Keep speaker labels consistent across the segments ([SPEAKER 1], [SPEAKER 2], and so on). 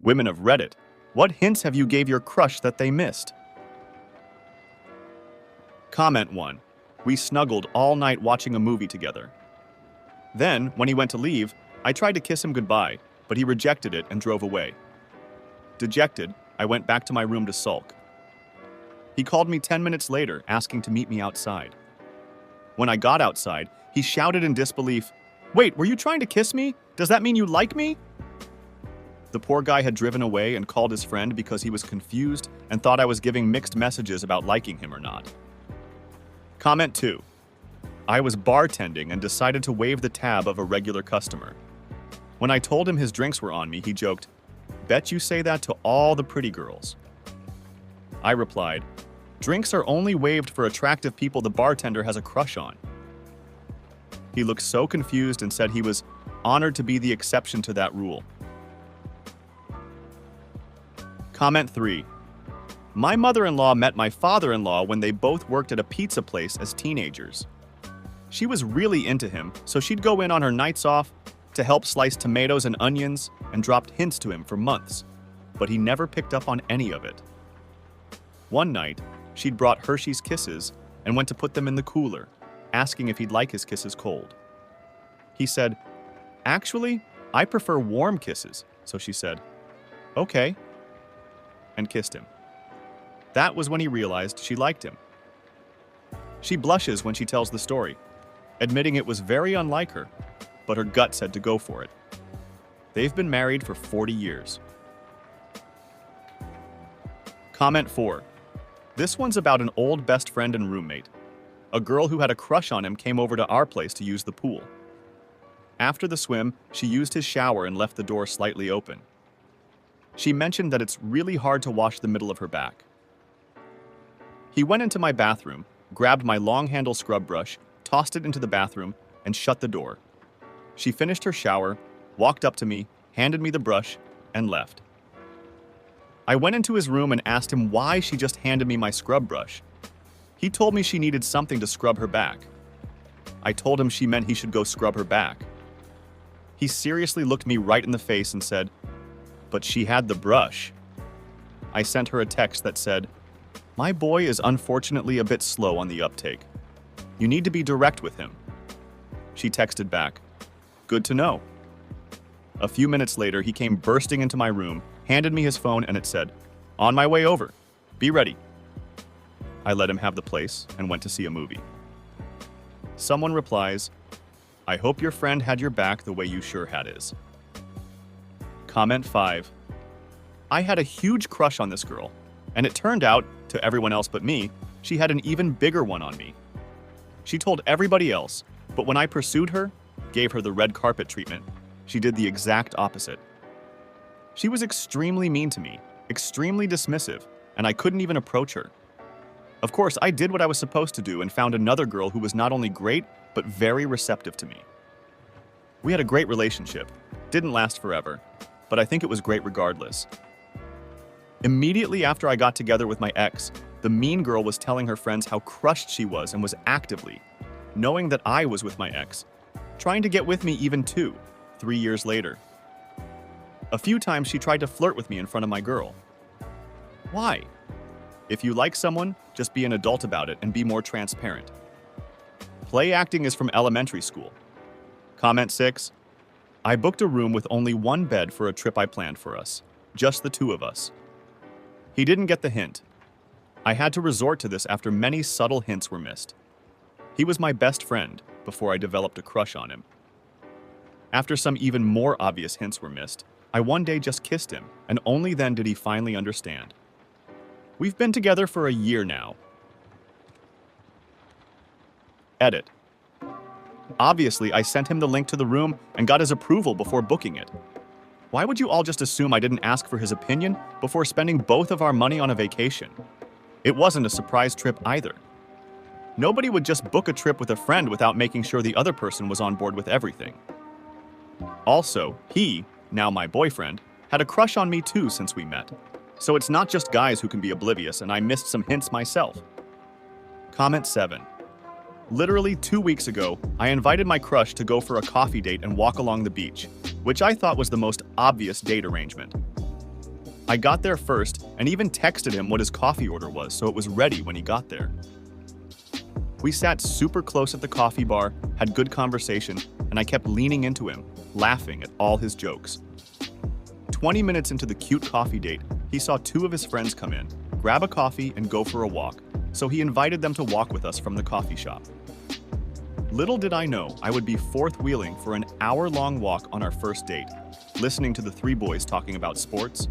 [SPEAKER 1] Women of Reddit, what hints have you gave your crush that they missed? Comment 1. We snuggled all night watching a movie together. Then, when he went to leave, I tried to kiss him goodbye, but he rejected it and drove away. Dejected, I went back to my room to sulk. He called me 10 minutes later, asking to meet me outside. When I got outside, he shouted in disbelief, "Wait, were you trying to kiss me? Does that mean you like me?" The poor guy had driven away and called his friend because he was confused and thought I was giving mixed messages about liking him or not. Comment 2. I was bartending and decided to waive the tab of a regular customer. When I told him his drinks were on me, he joked, "Bet you say that to all the pretty girls." I replied, "Drinks are only waived for attractive people the bartender has a crush on." He looked so confused and said he was honored to be the exception to that rule. Comment 3. My mother-in-law met my father-in-law when they both worked at a pizza place as teenagers. She was really into him, so she'd go in on her nights off to help slice tomatoes and onions and dropped hints to him for months, but he never picked up on any of it. One night, she'd brought Hershey's Kisses and went to put them in the cooler, asking if he'd like his kisses cold. He said, "Actually, I prefer warm kisses," so she said, "Okay," and kissed him. That was when he realized she liked him. She blushes when she tells the story, admitting it was very unlike her, but her gut said to go for it. They've been married for 40 years. Comment 4. This one's about an old best friend and roommate. A girl who had a crush on him came over to our place to use the pool. After the swim, she used his shower and left the door slightly open. She mentioned that it's really hard to wash the middle of her back. He went into my bathroom, grabbed my long-handle scrub brush, tossed it into the bathroom, and shut the door. She finished her shower, walked up to me, handed me the brush, and left. I went into his room and asked him why she just handed me my scrub brush. He told me she needed something to scrub her back. I told him she meant he should go scrub her back. He seriously looked me right in the face and said, "But she had the brush." I sent her a text that said, "My boy is unfortunately a bit slow on the uptake. You need to be direct with him." She texted back, "Good to know." A few minutes later, he came bursting into my room, handed me his phone, and it said, "On my way over. Be ready." I let him have the place and went to see a movie. Someone replies, "I hope your friend had your back the way you sure had his." Comment 5. I had a huge crush on this girl, and it turned out, to everyone else but me, she had an even bigger one on me. She told everybody else, but when I pursued her, gave her the red carpet treatment, she did the exact opposite. She was extremely mean to me, extremely dismissive, and I couldn't even approach her. Of course, I did what I was supposed to do and found another girl who was not only great, but very receptive to me. We had a great relationship. Didn't last forever, but I think it was great regardless. Immediately after I got together with my ex, the mean girl was telling her friends how crushed she was and was actively, knowing that I was with my ex, trying to get with me even 3 years later. A few times she tried to flirt with me in front of my girl. Why? If you like someone, just be an adult about it and be more transparent. Play acting is from elementary school. Comment 6. I booked a room with only one bed for a trip I planned for us, just the two of us. He didn't get the hint. I had to resort to this after many subtle hints were missed. He was my best friend before I developed a crush on him. After some even more obvious hints were missed, I one day just kissed him, and only then did he finally understand. We've been together for a year now. Edit. Obviously, I sent him the link to the room and got his approval before booking it. Why would you all just assume I didn't ask for his opinion before spending both of our money on a vacation? It wasn't a surprise trip either. Nobody would just book a trip with a friend without making sure the other person was on board with everything. Also, he, now my boyfriend, had a crush on me too since we met. So it's not just guys who can be oblivious, and I missed some hints myself. Comment 7. Literally 2 weeks ago, I invited my crush to go for a coffee date and walk along the beach, which I thought was the most obvious date arrangement. I got there first and even texted him what his coffee order was so it was ready when he got there. We sat super close at the coffee bar, had good conversation, and I kept leaning into him, laughing at all his jokes. 20 minutes into the cute coffee date, he saw two of his friends come in, grab a coffee, and go for a walk, so he invited them to walk with us from the coffee shop. Little did I know I would be fourth-wheeling for an hour-long walk on our first date, listening to the three boys talking about sports.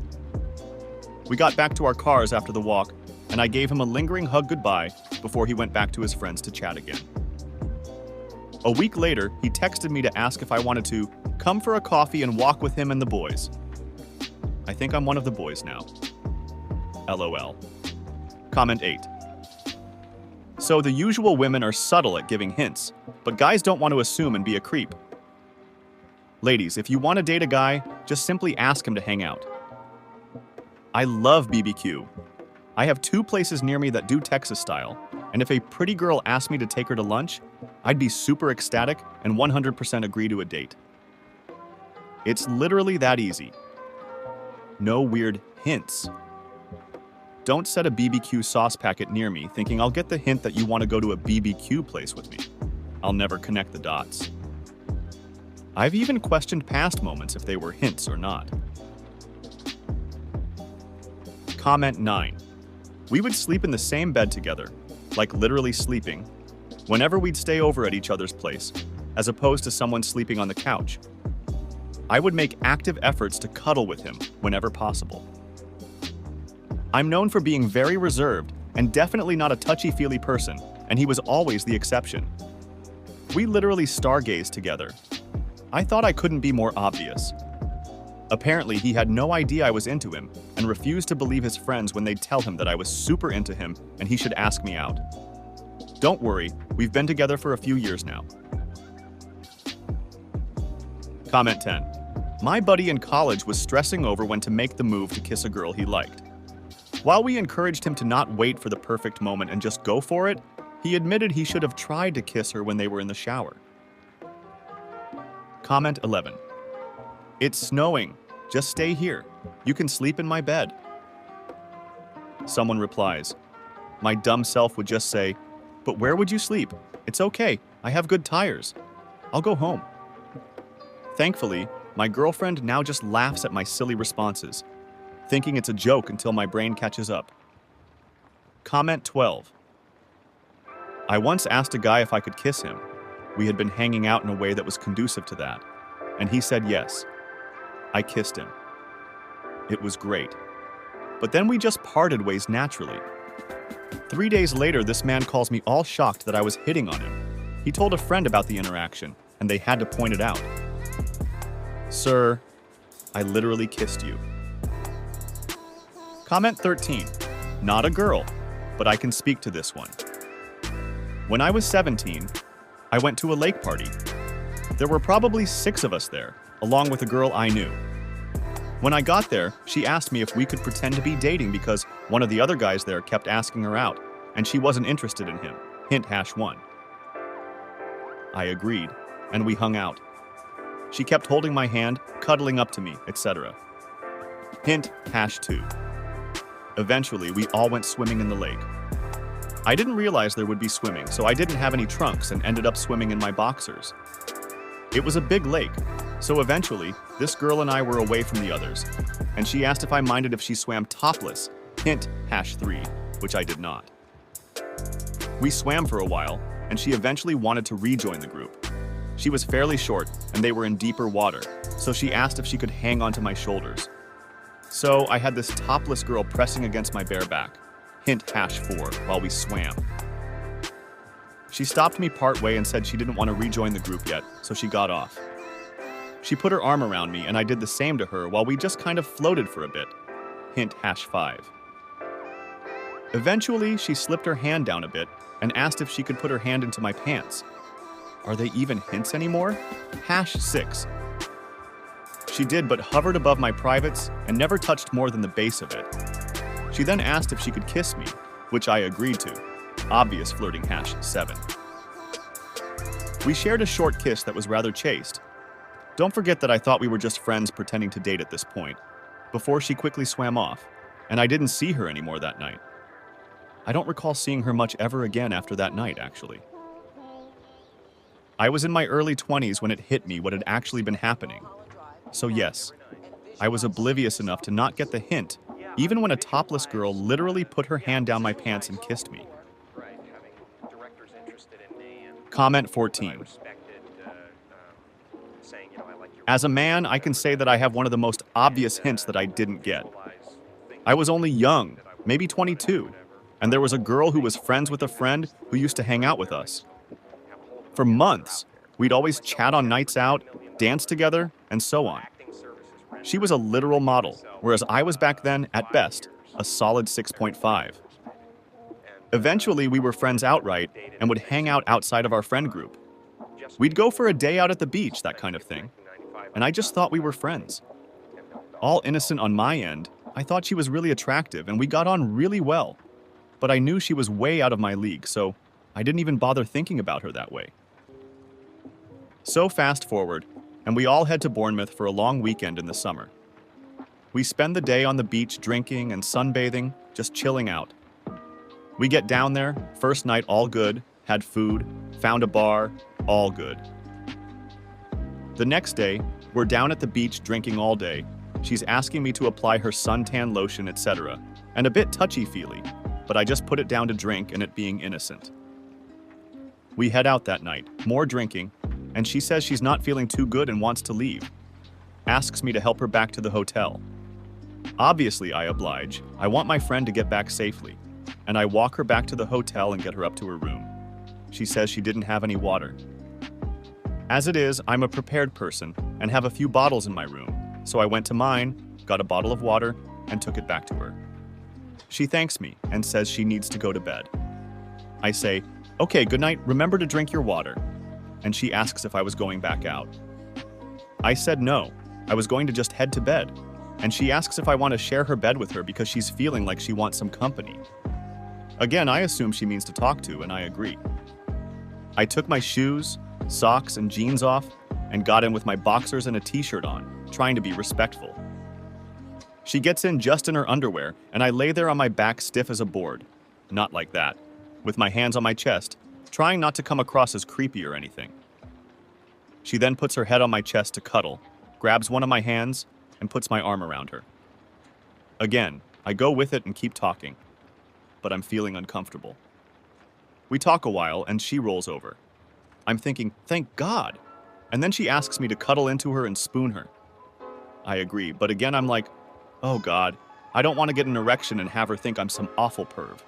[SPEAKER 1] We got back to our cars after the walk, and I gave him a lingering hug goodbye before he went back to his friends to chat again. A week later, he texted me to ask if I wanted to come for a coffee and walk with him and the boys. I think I'm one of the boys now. LOL. Comment 8. So the usual women are subtle at giving hints, but guys don't want to assume and be a creep. Ladies, if you want to date a guy, just simply ask him to hang out. I love BBQ. I have 2 places near me that do Texas style, and if a pretty girl asked me to take her to lunch, I'd be super ecstatic and 100% agree to a date. It's literally that easy. No weird hints. Don't set a BBQ sauce packet near me thinking I'll get the hint that you want to go to a BBQ place with me. I'll never connect the dots. I've even questioned past moments if they were hints or not. Comment 9. We would sleep in the same bed together, like literally sleeping, whenever we'd stay over at each other's place, as opposed to someone sleeping on the couch. I would make active efforts to cuddle with him whenever possible. I'm known for being very reserved and definitely not a touchy-feely person, and he was always the exception. We literally stargazed together. I thought I couldn't be more obvious. Apparently, he had no idea I was into him and refused to believe his friends when they'd tell him that I was super into him and he should ask me out. Don't worry, we've been together for a few years now. Comment 10. My buddy in college was stressing over when to make the move to kiss a girl he liked. While we encouraged him to not wait for the perfect moment and just go for it, he admitted he should have tried to kiss her when they were in the shower. Comment 11. It's snowing. Just stay here. You can sleep in my bed. Someone replies. My dumb self would just say, but where would you sleep? It's okay. I have good tires. I'll go home. Thankfully, my girlfriend now just laughs at my silly responses, thinking it's a joke until my brain catches up. Comment 12. I once asked a guy if I could kiss him. We had been hanging out in a way that was conducive to that, and he said yes. I kissed him. It was great. But then we just parted ways naturally. 3 days later, this man calls me all shocked that I was hitting on him. He told a friend about the interaction, and they had to point it out. Sir, I literally kissed you. Comment 13. Not a girl, but I can speak to this one. When I was 17, I went to a lake party. There were probably 6 of us there, along with a girl I knew. When I got there, she asked me if we could pretend to be dating because one of the other guys there kept asking her out, and she wasn't interested in him. Hint #1. I agreed, and we hung out. She kept holding my hand, cuddling up to me, etc. Hint #2. Eventually, we all went swimming in the lake. I didn't realize there would be swimming, so I didn't have any trunks and ended up swimming in my boxers. It was a big lake, so eventually, this girl and I were away from the others, and she asked if I minded if she swam topless, hint #3, which I did not. We swam for a while, and she eventually wanted to rejoin the group. She was fairly short, and they were in deeper water, so she asked if she could hang onto my shoulders. So I had this topless girl pressing against my bare back, hint #4, while we swam. She stopped me partway and said she didn't want to rejoin the group yet, so she got off. She put her arm around me, and I did the same to her while we just kind of floated for a bit, hint #5. Eventually, she slipped her hand down a bit and asked if she could put her hand into my pants. Are they even hints anymore? #6. She did, but hovered above my privates and never touched more than the base of it. She then asked if she could kiss me, which I agreed to. Obvious flirting #7. We shared a short kiss that was rather chaste. Don't forget that I thought we were just friends pretending to date at this point. before she quickly swam off, and I didn't see her anymore that night. I don't recall seeing her much ever again after that night, actually. I was in my early 20s when it hit me what had actually been happening. So yes, I was oblivious enough to not get the hint, even when a topless girl literally put her hand down my pants and kissed me. Comment 14. As a man, I can say that I have one of the most obvious hints that I didn't get. I was only young, maybe 22, and there was a girl who was friends with a friend who used to hang out with us. For months, we'd always chat on nights out, dance together, and so on. She was a literal model, whereas I was back then, at best, a solid 6.5. Eventually, we were friends outright and would hang out outside of our friend group. We'd go for a day out at the beach, that kind of thing. And I just thought we were friends. All innocent on my end, I thought she was really attractive and we got on really well. But I knew she was way out of my league, so I didn't even bother thinking about her that way. So fast forward, and we all head to Bournemouth for a long weekend in the summer. We spend the day on the beach drinking and sunbathing, just chilling out. We get down there, first night all good, had food, found a bar, all good. The next day, we're down at the beach drinking all day. She's asking me to apply her suntan lotion, etc., and a bit touchy-feely, but I just put it down to drink and it being innocent. We head out that night, more drinking, and she says she's not feeling too good and wants to leave. Asks me to help her back to the hotel. Obviously, I oblige. I want my friend to get back safely, and I walk her back to the hotel and get her up to her room. She says she didn't have any water. As it is, I'm a prepared person and have a few bottles in my room, so I went to mine, got a bottle of water, and took it back to her. She thanks me and says she needs to go to bed. I say, "Okay, good night, remember to drink your water." And she asks if I was going back out. I said no, I was going to just head to bed, and she asks if I want to share her bed with her because she's feeling like she wants some company. Again, I assume she means to talk to, and I agree. I took my shoes, socks, and jeans off, and got in with my boxers and a t-shirt on, trying to be respectful. She gets in just in her underwear, and I lay there on my back stiff as a board. Not like that, with my hands on my chest, trying not to come across as creepy or anything. She then puts her head on my chest to cuddle, grabs one of my hands, and puts my arm around her. Again, I go with it and keep talking, but I'm feeling uncomfortable. We talk a while, and she rolls over. I'm thinking, thank God, and then she asks me to cuddle into her and spoon her. I agree, but again I'm like, oh God, I don't want to get an erection and have her think I'm some awful perv.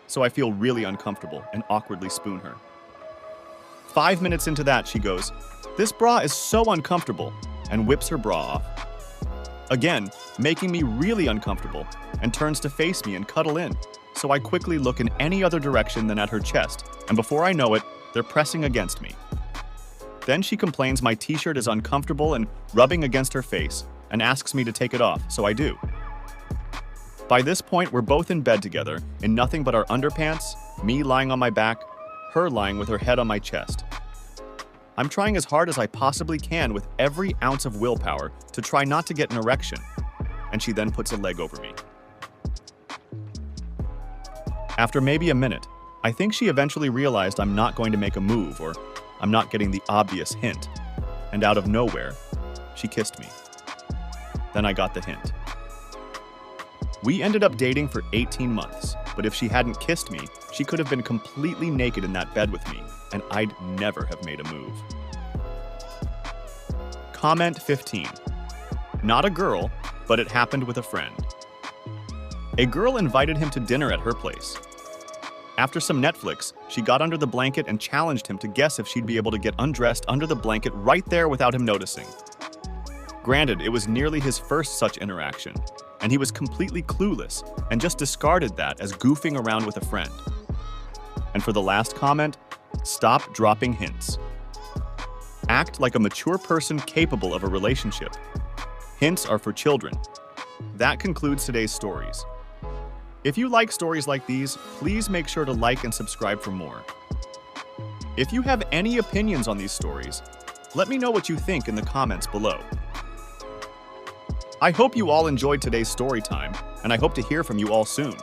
[SPEAKER 1] So I feel really uncomfortable and awkwardly spoon her. 5 minutes into that, she goes, "This bra is so uncomfortable," and whips her bra off. Again, making me really uncomfortable, and turns to face me and cuddle in, so I quickly look in any other direction than at her chest, and before I know it, they're pressing against me. Then she complains my t-shirt is uncomfortable and rubbing against her face, and asks me to take it off, so I do. By this point, we're both in bed together, in nothing but our underpants, me lying on my back, her lying with her head on my chest. I'm trying as hard as I possibly can with every ounce of willpower to try not to get an erection, and she then puts a leg over me. After maybe a minute, I think she eventually realized I'm not going to make a move or I'm not getting the obvious hint, and out of nowhere, she kissed me. Then I got the hint. We ended up dating for 18 months, but if she hadn't kissed me, she could have been completely naked in that bed with me, and I'd never have made a move. Comment 15. Not a girl, but it happened with a friend. A girl invited him to dinner at her place. After some Netflix, she got under the blanket and challenged him to guess if she'd be able to get undressed under the blanket right there without him noticing. Granted, it was nearly his first such interaction, and he was completely clueless and just discarded that as goofing around with a friend. And for the last comment, stop dropping hints. Act like a mature person capable of a relationship. Hints are for children. That concludes today's stories. If you like stories like these, please make sure to like and subscribe for more. If you have any opinions on these stories, let me know what you think in the comments below. I hope you all enjoyed today's story time, and I hope to hear from you all soon.